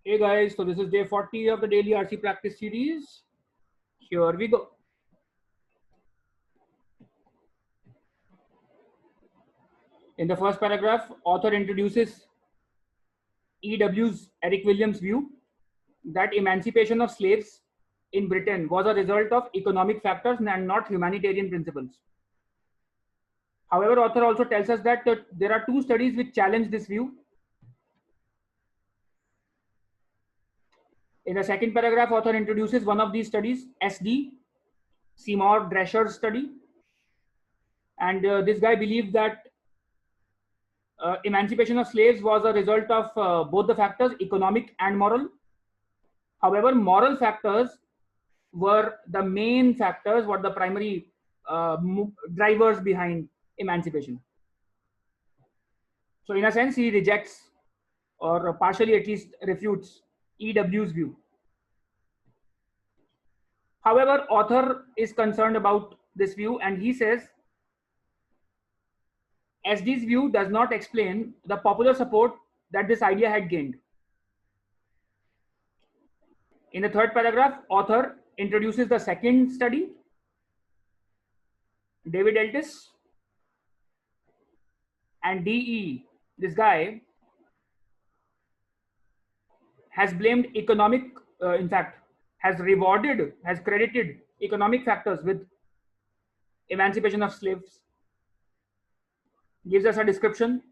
Hey guys, so this is day 40 of the daily RC practice series. Here we go. In the first paragraph, author introduces E.W.'s Eric Williams' view that emancipation of slaves in Britain was a result of economic factors and not humanitarian principles. However, author also tells us that there are two studies which challenge this view. In the second paragraph, author introduces one of these studies, SD, Seymour Drescher's study. And this guy believed that emancipation of slaves was a result of both the factors, economic and moral. However, moral factors were the main factors, were the primary drivers behind emancipation. So in a sense, he rejects or partially at least refutes E.W.'s view. However, author is concerned about this view and he says, SD's view does not explain the popular support that this idea had gained. In the third paragraph, author introduces the second study, David Eltis and DE. This guy has blamed economic, in fact, has credited economic factors with emancipation of slaves. Gives us a description.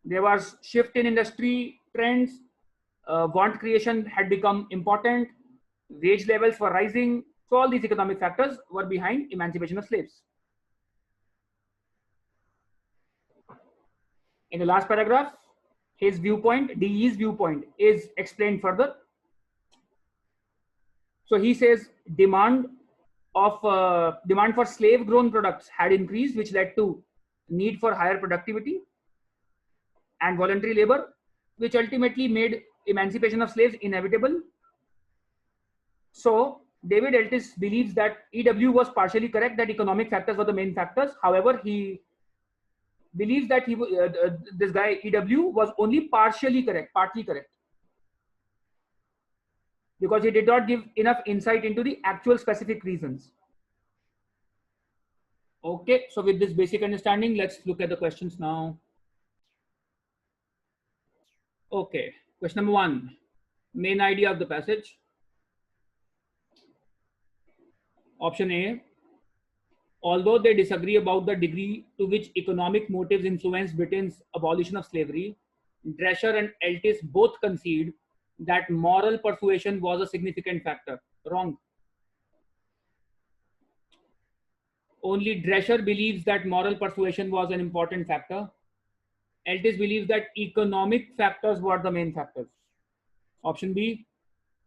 There was shift in industry trends. Want creation had become important. Wage levels were rising. So all these economic factors were behind emancipation of slaves. In the last paragraph, his viewpoint, DE's viewpoint, is explained further. So he says demand for slave-grown products had increased, which led to need for higher productivity and voluntary labor, which ultimately made emancipation of slaves inevitable. So David Eltis believes that E.W. was partially correct, that economic factors were the main factors. However, he believes that this guy E.W. was only partly correct, because he did not give enough insight into the actual specific reasons. Okay, so with this basic understanding, let's look at the questions now. Okay, question number 1, main idea of the passage. Option A, although they disagree about the degree to which economic motives influenced Britain's abolition of slavery, Drescher and Eltis both concede that moral persuasion was a significant factor. Wrong. Only Drescher believes that moral persuasion was an important factor. Eltis believes that economic factors were the main factors. Option B,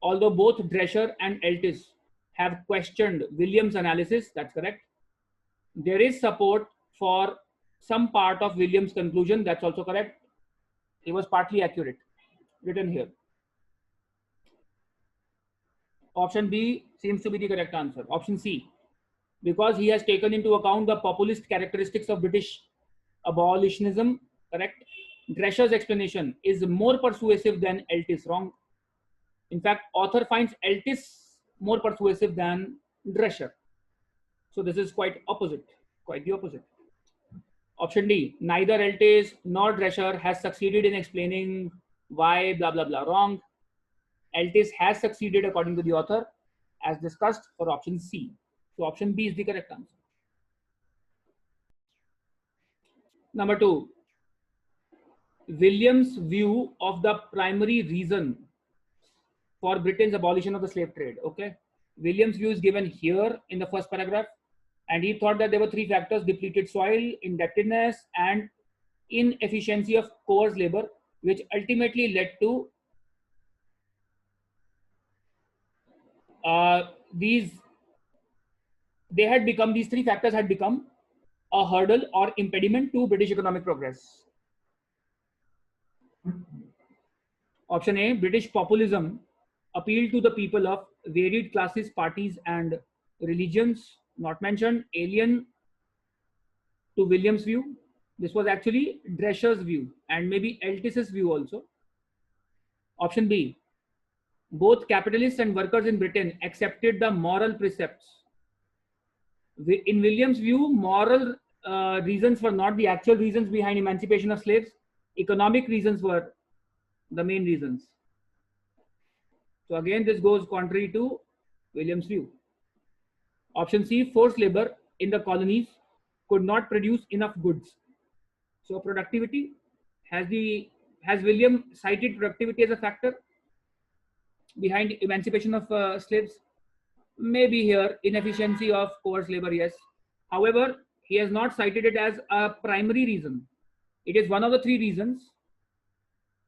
although both Drescher and Eltis have questioned Williams' analysis, that's correct, there is support for some part of Williams' conclusion, that's also correct. It was partly accurate, written here. Option B seems to be the correct answer. Option C, because he has taken into account the populist characteristics of British abolitionism, correct. Drescher's explanation is more persuasive than Eltis. Wrong. In fact, author finds Eltis more persuasive than Drescher. So this is quite the opposite. Option D, neither Eltis nor Drescher has succeeded in explaining why blah blah blah. Wrong. Eltis has succeeded according to the author, as discussed, for option C. So option B is the correct answer. Number 2, Williams' view of the primary reason for Britain's abolition of the slave trade. Okay, Williams' view is given here in the first paragraph, and he thought that there were 3 factors: depleted soil, indebtedness, and inefficiency of coerced labor, which ultimately led to these 3 factors had become a hurdle or impediment to British economic progress. Option A, British populism appealed to the people of varied classes, parties, and religions, not mentioned, alien to Williams' view. This was actually Drescher's view and maybe Eltis's view also. Option B, both capitalists and workers in Britain accepted the moral precepts. In William's view, moral reasons were not the actual reasons behind emancipation of slaves. Economic reasons were the main reasons. So again, this goes contrary to William's view. Option C, forced labor in the colonies could not produce enough goods. So productivity, has William cited productivity as a factor behind emancipation of slaves? Maybe here, inefficiency of coerced labor, yes. However, he has not cited it as a primary reason. It is one of the three reasons.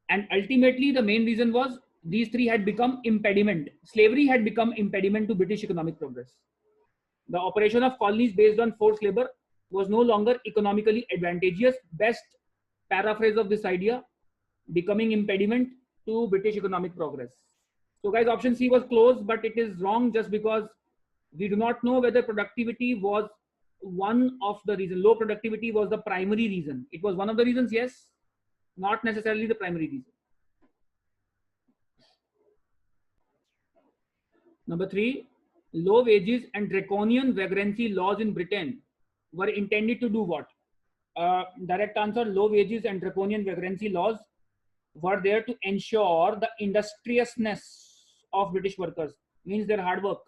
And ultimately, the main reason was these three had become impediment. Slavery had become impediment to British economic progress. The operation of colonies based on forced labor was no longer economically advantageous. Best paraphrase of this idea, becoming impediment to British economic progress. So guys, option C was close, but it is wrong just because we do not know whether productivity was one of the reasons. Low productivity was the primary reason. It was one of the reasons, yes, not necessarily the primary reason. Number 3, low wages and draconian vagrancy laws in Britain were intended to do what? Direct answer, low wages and draconian vagrancy laws were there to ensure the industriousness of British workers, means their hard work.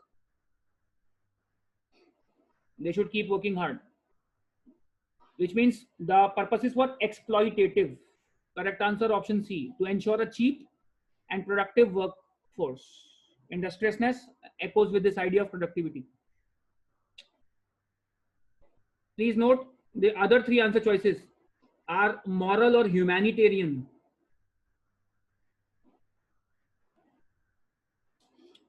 They should keep working hard, which means the purposes were exploitative. Correct answer, option C, to ensure a cheap and productive workforce. Industriousness echoes with this idea of productivity. Please note the other three answer choices are moral or humanitarian,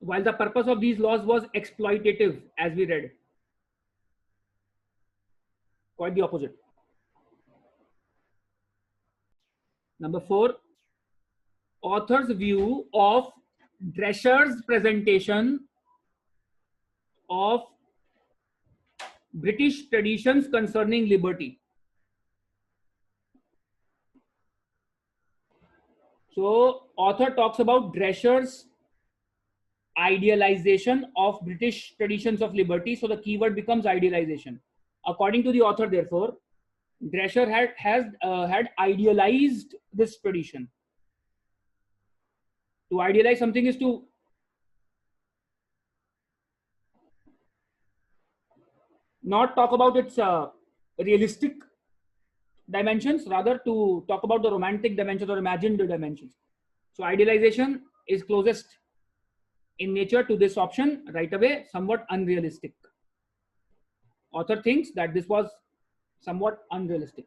while the purpose of these laws was exploitative, as we read. Quite the opposite. Number 4, author's view of Drescher's presentation of British traditions concerning liberty. So author talks about Drescher's idealization of British traditions of liberty. So the keyword becomes idealization. According to the author, therefore, Drescher had idealized this tradition. To idealize something is to not talk about its realistic dimensions, rather to talk about the romantic dimensions or imagined dimensions. So idealization is closest in nature to this option, right away, somewhat unrealistic. Author thinks that this was somewhat unrealistic.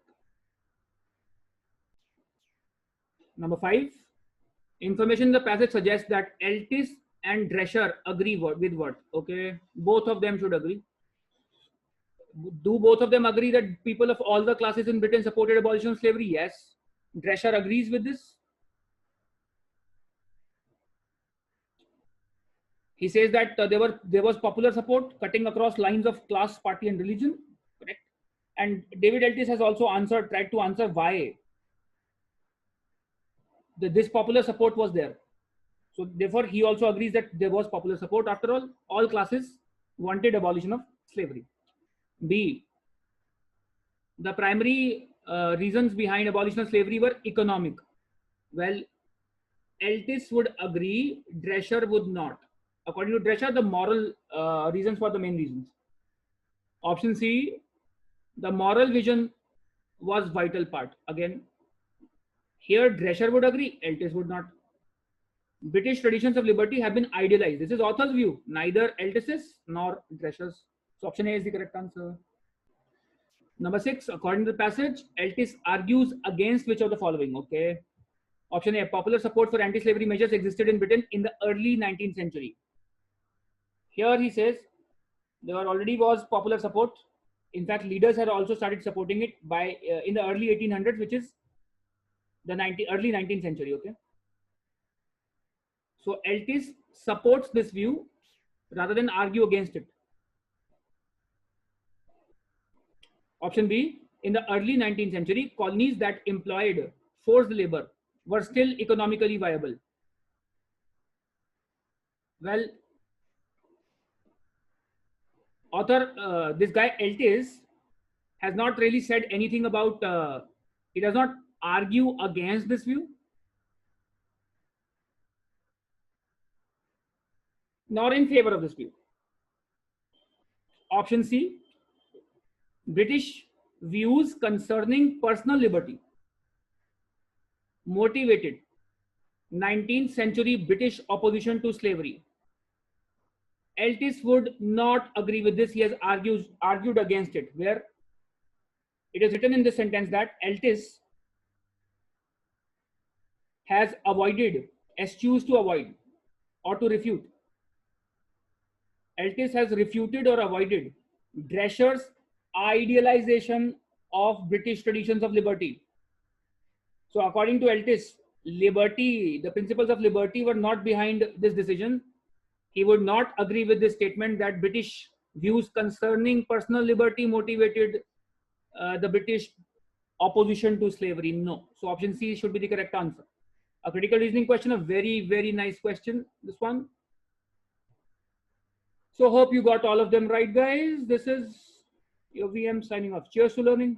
Number 5, information in the passage suggests that Eltis and Drescher agree with what? Okay, both of them should agree. Do both of them agree that people of all the classes in Britain supported abolition of slavery? Yes. Drescher agrees with this. He says that there was popular support cutting across lines of class, party, and religion. Correct. And David Eltis has also tried to answer why this popular support was there. So therefore, he also agrees that there was popular support. After all classes wanted abolition of slavery. B, the primary reasons behind abolition of slavery were economic. Well, Eltis would agree, Drescher would not. According to Drescher, the moral reasons were the main reasons. Option C, the moral vision was vital part. Again, here Drescher would agree, Eltis would not. British traditions of liberty have been idealized. This is author's view, neither Eltis's nor Drescher's. So option A is the correct answer. Number 6, according to the passage, Eltis argues against which of the following? Okay. Option A, popular support for anti-slavery measures existed in Britain in the early 19th century. Here he says there already was popular support. In fact, leaders had also started supporting it by in the early 1800s, which is the early 19th century. Okay. So Eltis supports this view rather than argue against it. Option B, in the early 19th century, colonies that employed forced labor were still economically viable. Well, author, this guy Eltis has not really said anything about, he does not argue against this view, nor in favor of this view. Option C, British views concerning personal liberty motivated 19th century British opposition to slavery. Eltis would not agree with this. He has argued against it, where it is written in this sentence that Eltis has avoided, eschews to avoid, or to refute. Eltis has refuted or avoided Drescher's idealization of British traditions of liberty. So according to Eltis, liberty, the principles of liberty were not behind this decision. He would not agree with this statement that British views concerning personal liberty motivated the British opposition to slavery. No. So option C should be the correct answer. A critical reasoning question, a very, very nice question, this one. So hope you got all of them right, guys. This is your VM signing off. Cheers to learning.